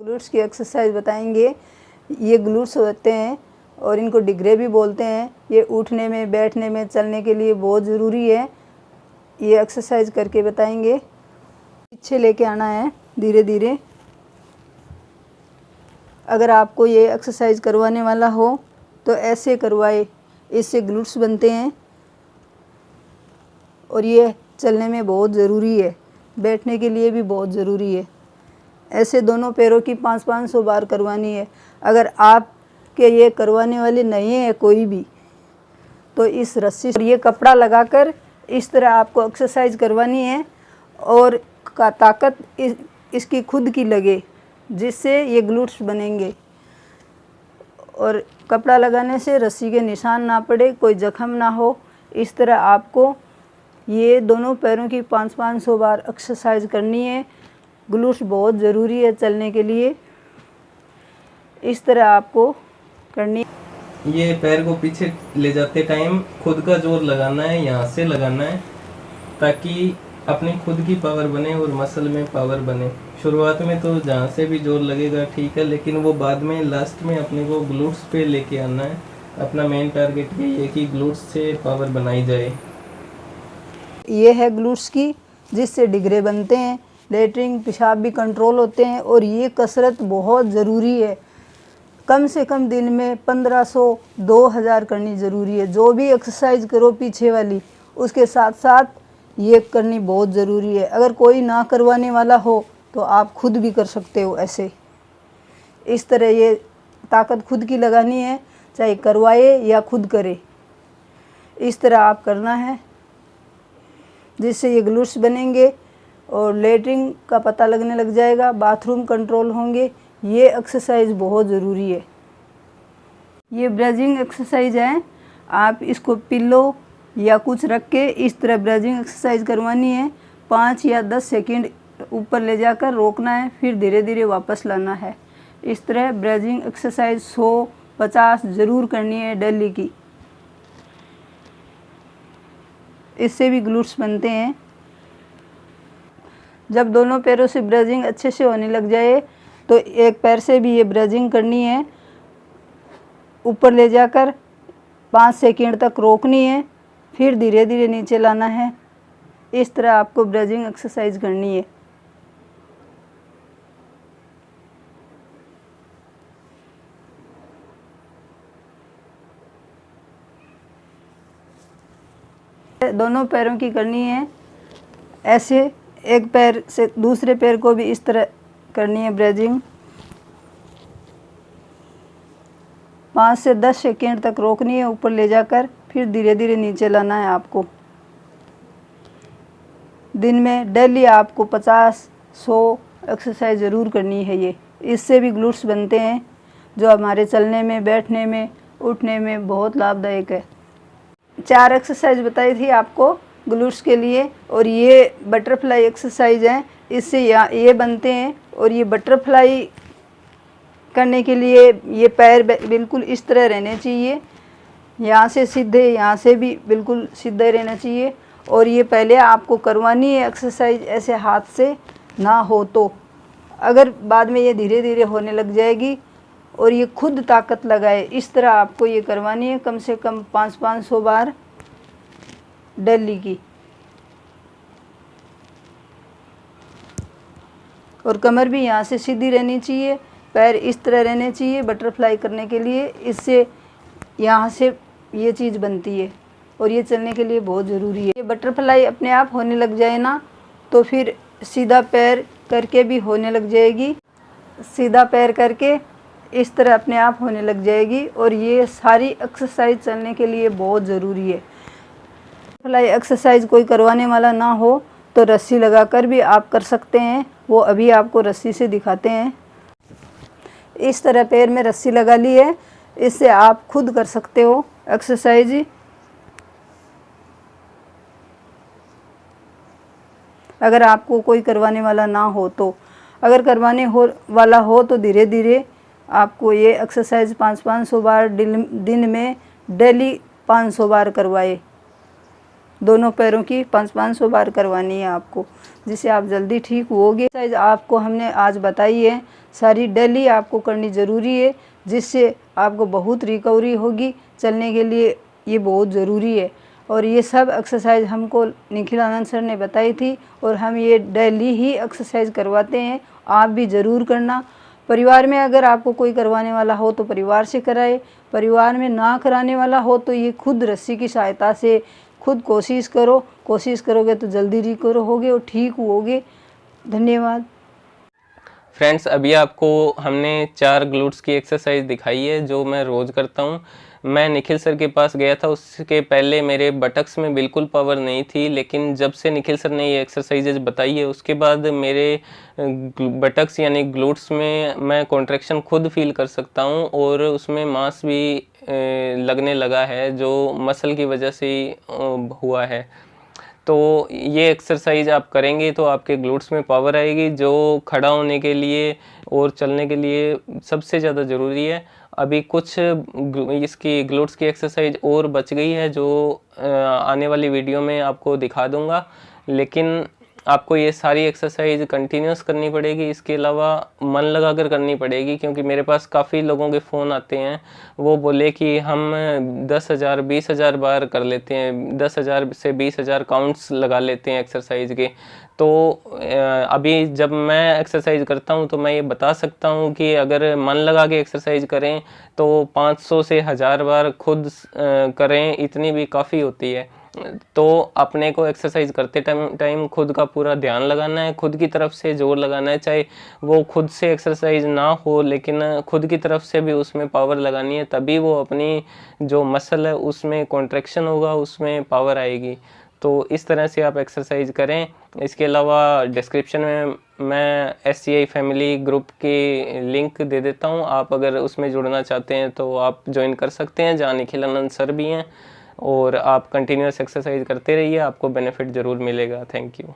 Glutes की exercise बताएंगे। ये ग्लूट्स होते हैं और इनको डिग्रे भी बोलते हैं। ये उठने में, बैठने में, चलने के लिए बहुत ज़रूरी है। ये एक्सरसाइज करके बताएंगे। पीछे लेके आना है धीरे धीरे। अगर आपको ये एक्सरसाइज करवाने वाला हो तो ऐसे करवाए, इससे ग्लूट्स बनते हैं और ये चलने में बहुत ज़रूरी है, बैठने के लिए भी बहुत ज़रूरी है। ऐसे दोनों पैरों की 500-500 बार करवानी है। अगर आपके ये करवाने वाले नहीं है कोई भी, तो इस रस्सी पर ये कपड़ा लगाकर इस तरह आपको एक्सरसाइज करवानी है और का ताकत इसकी खुद की लगे, जिससे ये ग्लूट्स बनेंगे। और कपड़ा लगाने से रस्सी के निशान ना पड़े, कोई जख्म ना हो। इस तरह आपको ये दोनों पैरों की 500-500 बार एक्सरसाइज करनी है। ग्लूट्स बहुत ज़रूरी है चलने के लिए। इस तरह आपको करनी है। ये पैर को पीछे ले जाते टाइम खुद का जोर लगाना है, यहाँ से लगाना है, ताकि अपनी खुद की पावर बने और मसल में पावर बने। शुरुआत में तो जहाँ से भी जोर लगेगा ठीक है, लेकिन वो बाद में लास्ट में अपने को ग्लूट्स पे लेके आना है। अपना मेन टारगेट यही है कि ग्लूट्स से पावर बनाई जाए। ये है ग्लूट्स की, जिससे डिग्रे बनते हैं, लेटरिन पेशाब भी कंट्रोल होते हैं। और ये कसरत बहुत ज़रूरी है। कम से कम दिन में 1500-2000 करनी ज़रूरी है। जो भी एक्सरसाइज करो पीछे वाली, उसके साथ साथ ये करनी बहुत ज़रूरी है। अगर कोई ना करवाने वाला हो तो आप खुद भी कर सकते हो ऐसे। इस तरह ये ताकत खुद की लगानी है, चाहे करवाए या खुद करे। इस तरह आप करना है, जिससे ये ग्लूट्स बनेंगे और लेटरिन का पता लगने लग जाएगा, बाथरूम कंट्रोल होंगे। ये एक्सरसाइज बहुत ज़रूरी है। ये ब्रेजिंग एक्सरसाइज है। आप इसको पिल्लो या कुछ रख के इस तरह ब्रेजिंग एक्सरसाइज करवानी है। 5 या 10 सेकंड ऊपर ले जाकर रोकना है, फिर धीरे धीरे वापस लाना है। इस तरह ब्रेजिंग एक्सरसाइज 100-50 ज़रूर करनी है डेली की। इससे भी ग्लूट्स बनते हैं। जब दोनों पैरों से ब्रेजिंग अच्छे से होने लग जाए तो एक पैर से भी ये ब्रेजिंग करनी है। ऊपर ले जाकर 5 सेकंड तक रोकनी है, फिर धीरे धीरे नीचे लाना है। इस तरह आपको ब्रेजिंग एक्सरसाइज करनी है। दोनों पैरों की करनी है ऐसे। एक पैर से दूसरे पैर को भी इस तरह करनी है ब्रेजिंग। 5 से 10 सेकंड तक रोकनी है ऊपर ले जाकर, फिर धीरे धीरे नीचे लाना है आपको। दिन में डेली आपको 50-100 एक्सरसाइज ज़रूर करनी है। ये इससे भी ग्लूट्स बनते हैं, जो हमारे चलने में, बैठने में, उठने में बहुत लाभदायक है। 4 एक्सरसाइज बताई थी आपको ग्लूट्स के लिए। और ये बटरफ्लाई एक्सरसाइज है, इससे ये बनते हैं। और ये बटरफ्लाई करने के लिए ये पैर बिल्कुल इस तरह रहने चाहिए, यहाँ से सीधे, यहाँ से भी बिल्कुल सीधे रहना चाहिए। और ये पहले आपको करवानी है एक्सरसाइज ऐसे हाथ से ना हो तो। अगर बाद में ये धीरे धीरे होने लग जाएगी और ये खुद ताकत लगाए, इस तरह आपको ये करवानी है कम से कम 500-500 बार डेली की। और कमर भी यहाँ से सीधी रहनी चाहिए, पैर इस तरह रहने चाहिए बटरफ्लाई करने के लिए। इससे यहाँ से ये चीज़ बनती है और ये चलने के लिए बहुत ज़रूरी है। ये बटरफ्लाई अपने आप होने लग जाए ना, तो फिर सीधा पैर करके भी होने लग जाएगी। सीधा पैर करके इस तरह अपने आप होने लग जाएगी। और ये सारी एक्सरसाइज चलने के लिए बहुत ज़रूरी है। बटरफ्लाई एक्सरसाइज कोई करवाने वाला ना हो तो रस्सी लगाकर भी आप कर सकते हैं। वो अभी आपको रस्सी से दिखाते हैं। इस तरह पैर में रस्सी लगा ली है, इससे आप खुद कर सकते हो एक्सरसाइज। अगर आपको कोई करवाने वाला ना हो तो, अगर करवाने वाला हो तो धीरे धीरे आपको ये एक्सरसाइज 500-500 बार दिन में डेली 500 बार करवाए। दोनों पैरों की 500-500 बार करवानी है आपको, जिससे आप जल्दी ठीक होगे। एक्सरसाइज आपको हमने आज बताई है सारी, डेली आपको करनी ज़रूरी है, जिससे आपको बहुत रिकवरी होगी। चलने के लिए ये बहुत ज़रूरी है। और ये सब एक्सरसाइज हमको निखिल आनंद सर ने बताई थी और हम ये डेली ही एक्सरसाइज करवाते हैं। आप भी ज़रूर करना। परिवार में अगर आपको कोई करवाने वाला हो तो परिवार से कराए, परिवार में ना कराने वाला हो तो ये खुद रस्सी की सहायता से खुद कोशिश करो। कोशिश करोगे तो जल्दी रिकवर होगे और ठीक होगे। धन्यवाद। फ्रेंड्स, अभी आपको हमने 4 ग्लूट्स की एक्सरसाइज दिखाई है जो मैं रोज़ करता हूँ। मैं निखिल सर के पास गया था, उसके पहले मेरे बटक्स में बिल्कुल पावर नहीं थी, लेकिन जब से निखिल सर ने ये एक्सरसाइजेज बताई है उसके बाद मेरे बटक्स यानी ग्लूट्स में मैं कॉन्ट्रैक्शन खुद फील कर सकता हूँ और उसमें मांस भी लगने लगा है, जो मसल की वजह से हुआ है। तो ये एक्सरसाइज आप करेंगे तो आपके ग्लूट्स में पावर आएगी, जो खड़ा होने के लिए और चलने के लिए सबसे ज़्यादा ज़रूरी है। अभी कुछ इसकी ग्लूट्स की एक्सरसाइज और बच गई है जो आने वाली वीडियो में आपको दिखा दूंगा, लेकिन आपको ये सारी एक्सरसाइज कंटिन्यूस करनी पड़ेगी। इसके अलावा मन लगा कर करनी पड़ेगी, क्योंकि मेरे पास काफ़ी लोगों के फ़ोन आते हैं, वो बोले कि हम 10,000 20,000 बार कर लेते हैं, 10,000 से 20,000 काउंट्स लगा लेते हैं एक्सरसाइज के। तो अभी जब मैं एक्सरसाइज करता हूं तो मैं ये बता सकता हूं कि अगर मन लगा के एक्सरसाइज करें तो 500 से 1000 बार खुद करें, इतनी भी काफ़ी होती है। तो अपने को एक्सरसाइज करते टाइम खुद का पूरा ध्यान लगाना है, खुद की तरफ से जोर लगाना है, चाहे वो खुद से एक्सरसाइज ना हो लेकिन खुद की तरफ से भी उसमें पावर लगानी है, तभी वो अपनी जो मसल है उसमें कॉन्ट्रैक्शन होगा, उसमें पावर आएगी। तो इस तरह से आप एक्सरसाइज करें। इसके अलावा डिस्क्रिप्शन में मैं SCI फैमिली ग्रुप की लिंक दे देता हूँ, आप अगर उसमें जुड़ना चाहते हैं तो आप ज्वाइन कर सकते हैं, जहाँ निखिल आनंद सर भी हैं। और आप कंटिन्यूस एक्सरसाइज करते रहिए, आपको बेनिफिट ज़रूर मिलेगा। Thank you.